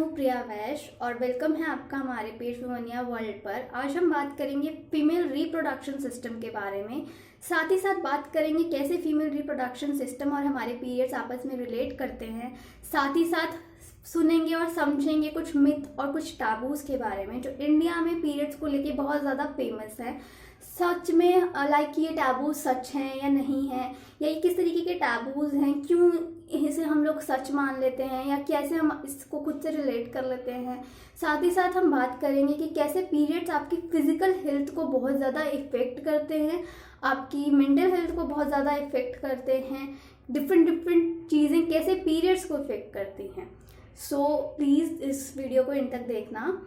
हूँ प्रिया वैश और वेलकम है आपका हमारे पेज वुमनिया वर्ल्ड पर। आज हम बात करेंगे फीमेल रिप्रोडक्शन सिस्टम के बारे में। साथ ही साथ बात करेंगे कैसे फीमेल रिप्रोडक्शन सिस्टम और हमारे पीरियड्स आपस में रिलेट करते हैं। साथ ही साथ सुनेंगे और समझेंगे कुछ मिथ और कुछ टाबूज के बारे में जो इंडिया में पीरियड्स को लेके बहुत ज़्यादा फेमस है। सच में लाइक ये टैबूज सच हैं या नहीं है, या ये किस तरीके के टैबूज हैं, क्यों इसे हम लोग सच मान लेते हैं या कैसे हम इसको खुद से रिलेट कर लेते हैं। साथ ही साथ हम बात करेंगे कि कैसे पीरियड्स आपकी फिजिकल हेल्थ को बहुत ज़्यादा इफ़ेक्ट करते हैं, आपकी मेंटल हेल्थ को बहुत ज़्यादा इफ़ेक्ट करते हैं। डिफरेंट चीज़ें कैसे पीरियड्स को इफ़ेक्ट करती हैं। सो प्लीज़ इस वीडियो को इन तक देखना।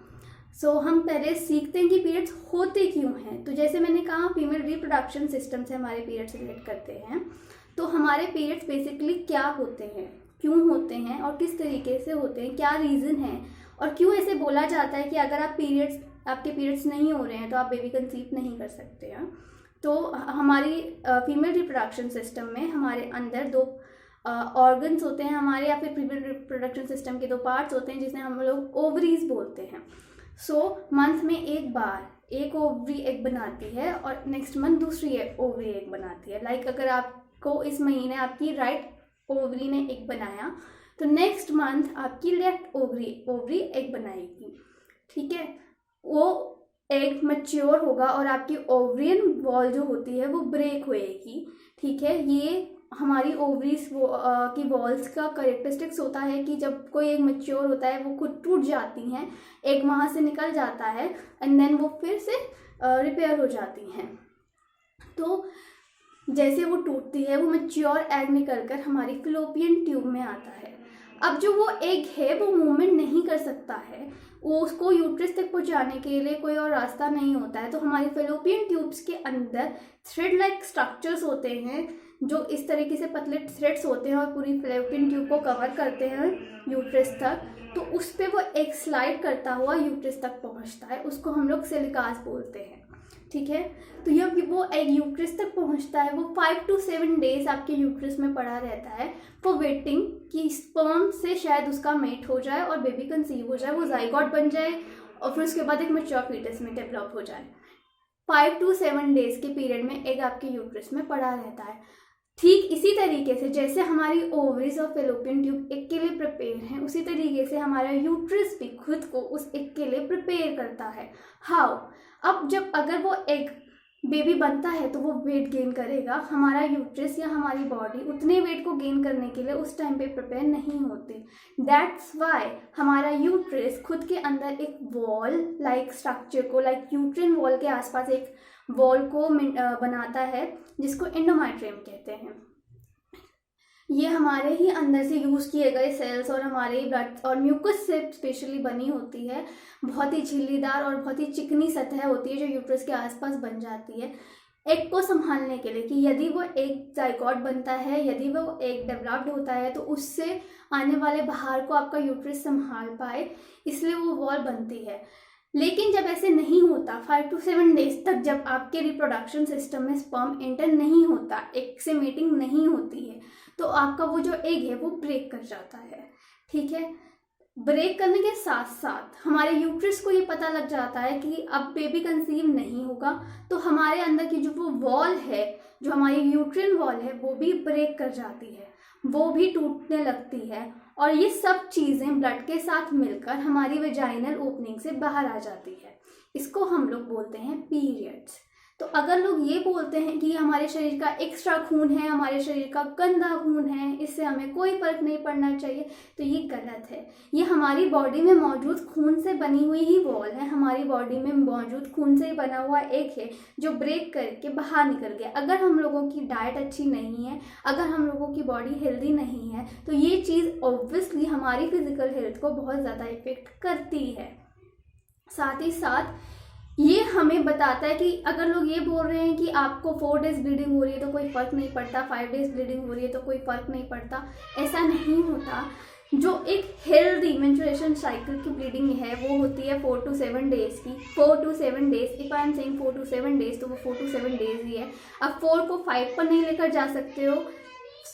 हम पहले सीखते हैं कि पीरियड्स होते क्यों हैं। तो जैसे मैंने कहा, फीमेल रिप्रोडक्शन सिस्टम से हमारे पीरियड्स रिलेट करते हैं। तो हमारे पीरियड्स बेसिकली क्या होते हैं, क्यों होते हैं और किस तरीके से होते हैं, क्या रीज़न है और क्यों ऐसे बोला जाता है कि अगर आपके पीरियड्स नहीं हो रहे हैं तो आप बेबी कंसीव नहीं कर सकते हैं। तो हमारी फीमेल रिप्रोडक्शन सिस्टम में हमारे अंदर दो ऑर्गन्स होते हैं हमारे, या फिर फीमेल रिप्रोडक्शन सिस्टम के दो पार्ट्स होते हैं जिसे हम लोग ओवरीज बोलते हैं। मंथ में एक बार एक ओवरी एग बनाती है और नेक्स्ट मंथ दूसरी ओवरी एग बनाती है। लाइक अगर आपको इस महीने आपकी राइट ओवरी ने एग बनाया तो नेक्स्ट मंथ आपकी लेफ्ट ओवरी एग बनाएगी। ठीक है, वो एग मैच्योर होगा और आपकी ओवरियन वॉल जो होती है वो ब्रेक होएगी। ठीक है, ये हमारी ओवरीज की वॉल्स का करेक्टरिस्टिक्स होता है कि जब कोई एग मैच्योर होता है वो खुद टूट जाती हैं, एग वहाँ से निकल जाता है एंड देन वो फिर से रिपेयर हो जाती हैं। तो जैसे वो टूटती है वो मैच्योर एग निकल कर हमारी फिलोपियन ट्यूब में आता है। अब जो वो एग है वो मूवमेंट नहीं कर सकता है, वो उसको यूट्रस तक पहुंचाने के लिए कोई और रास्ता नहीं होता है। तो हमारी फिलोपियन ट्यूब्स के अंदर थ्रेड लाइक स्ट्रक्चर्स होते हैं जो इस तरीके से पतले थ्रेड्स होते हैं और पूरी फिलोपियन ट्यूब को कवर करते हैं यूट्रस तक। तो उस पर वो एग स्लाइड करता हुआ यूट्रस तक पहुंचता है, उसको हम लोग सिलिकास बोलते हैं। ठीक है, तो जब वो एग यूट्रस तक पहुंचता है वो 5 to 7 डेज आपके यूट्रस में पड़ा रहता है फॉर वेटिंग कि स्पर्म से शायद उसका मेट हो जाए और बेबी कंसीव हो जाए, वो जाइगोट बन जाए और फिर उसके बाद एक मैच्योर फीटस में डेवलप हो जाए। 5 to 7 डेज के पीरियड में एग आपके यूट्रस में पड़ा रहता है। ठीक इसी तरीके से जैसे हमारी ओवरीज और फेलोपियन ट्यूब एग के लिए प्रिपेयर हैं, उसी तरीके से हमारा यूट्रस भी खुद को उस एग के लिए प्रिपेयर करता है। हाउ? अब जब अगर वो एग बेबी बनता है तो वो वेट गेन करेगा, हमारा यूट्रस या हमारी बॉडी उतने वेट को गेन करने के लिए उस टाइम पे प्रिपेयर नहीं होती। दैट्स वाई हमारा यूट्रस खुद के अंदर एक वॉल लाइक स्ट्रक्चर को, लाइक यूट्रिन वॉल के आसपास एक वॉल को बनाता है जिसको एंडोमेट्रियम कहते हैं। ये हमारे ही अंदर से यूज़ किए गए सेल्स और हमारे ब्लड और म्यूकस से स्पेशली बनी होती है। बहुत ही झिल्लीदार और बहुत ही चिकनी सतह होती है जो यूट्रस के आसपास बन जाती है एग को संभालने के लिए, कि यदि वो एग जाइगोट बनता है, यदि वो एग डेवलप्ड होता है तो उससे आने वाले बाहर को आपका यूट्रस संभाल पाए, इसलिए वो वॉल बनती है। लेकिन जब ऐसे नहीं होता, 5 to 7 डेज तक जब आपके रिप्रोडक्शन सिस्टम में स्पर्म एंटर नहीं होता, एग से मेटिंग नहीं होती है, तो आपका वो जो एग है वो ब्रेक कर जाता है। ठीक है, ब्रेक करने के साथ साथ हमारे यूट्रस को ये पता लग जाता है कि अब बेबी कंसीव नहीं होगा, तो हमारे अंदर की जो वो वॉल है, जो हमारी यूट्रिन वॉल है, वो भी ब्रेक कर जाती है, वो भी टूटने लगती है और ये सब चीज़ें ब्लड के साथ मिलकर हमारी वेजाइनल ओपनिंग से बाहर आ जाती है। इसको हम लोग बोलते हैं पीरियड्स। तो अगर लोग ये बोलते हैं कि हमारे शरीर का एक्स्ट्रा खून है, हमारे शरीर का गंदा खून है, इससे हमें कोई फर्क नहीं पड़ना चाहिए, तो ये गलत है। ये हमारी बॉडी में मौजूद खून से बनी हुई ही वॉल है, हमारी बॉडी में मौजूद खून से बना हुआ एग है जो ब्रेक करके बाहर निकल गया। अगर हम लोगों की डाइट अच्छी नहीं है, अगर हम लोगों की बॉडी हेल्दी नहीं है, तो ये चीज़ ऑब्वियसली हमारी फिजिकल हेल्थ को बहुत ज़्यादा इफेक्ट करती है। साथ ही साथ ये हमें बताता है कि अगर लोग ये बोल रहे हैं कि आपको 4 डेज ब्लीडिंग हो रही है तो कोई फ़र्क नहीं पड़ता, 5 डेज ब्लीडिंग हो रही है तो कोई फ़र्क नहीं पड़ता, ऐसा नहीं होता। जो एक हेल्दी मेंस्ट्रुएशन साइकिल की ब्लीडिंग है वो होती है 4 to 7 डेज की। 4 to 7 days, if I am saying 4 to 7 days तो वो 4 to 7 डेज ही है। अब 4 को 5 पर नहीं लेकर जा सकते हो,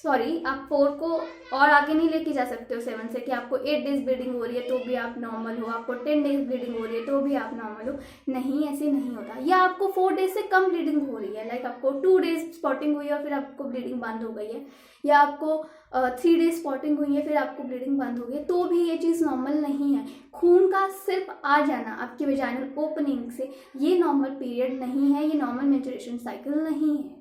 सॉरी, आप 4 को और आगे नहीं लेके जा सकते हो 7 से कि आपको 8 डेज ब्लीडिंग हो रही है तो भी आप नॉर्मल हो, आपको 10 डेज ब्लीडिंग हो रही है तो भी आप नॉर्मल हो। नहीं, ऐसे नहीं होता। या आपको 4 डेज से कम ब्लीडिंग हो रही है, लाइक आपको 2 डेज स्पॉटिंग हुई है और फिर आपको ब्लीडिंग बंद हो गई है, या आपको 3 डेज स्पॉटिंग हुई है फिर आपको ब्लीडिंग बंद हो गई, तो भी ये चीज़ नॉर्मल नहीं है। खून का सिर्फ आ जाना आपकी वेजाइनल ओपनिंग से ये नॉर्मल पीरियड नहीं है, ये नॉर्मल मेंस्ट्रुएशन साइकिल नहीं है।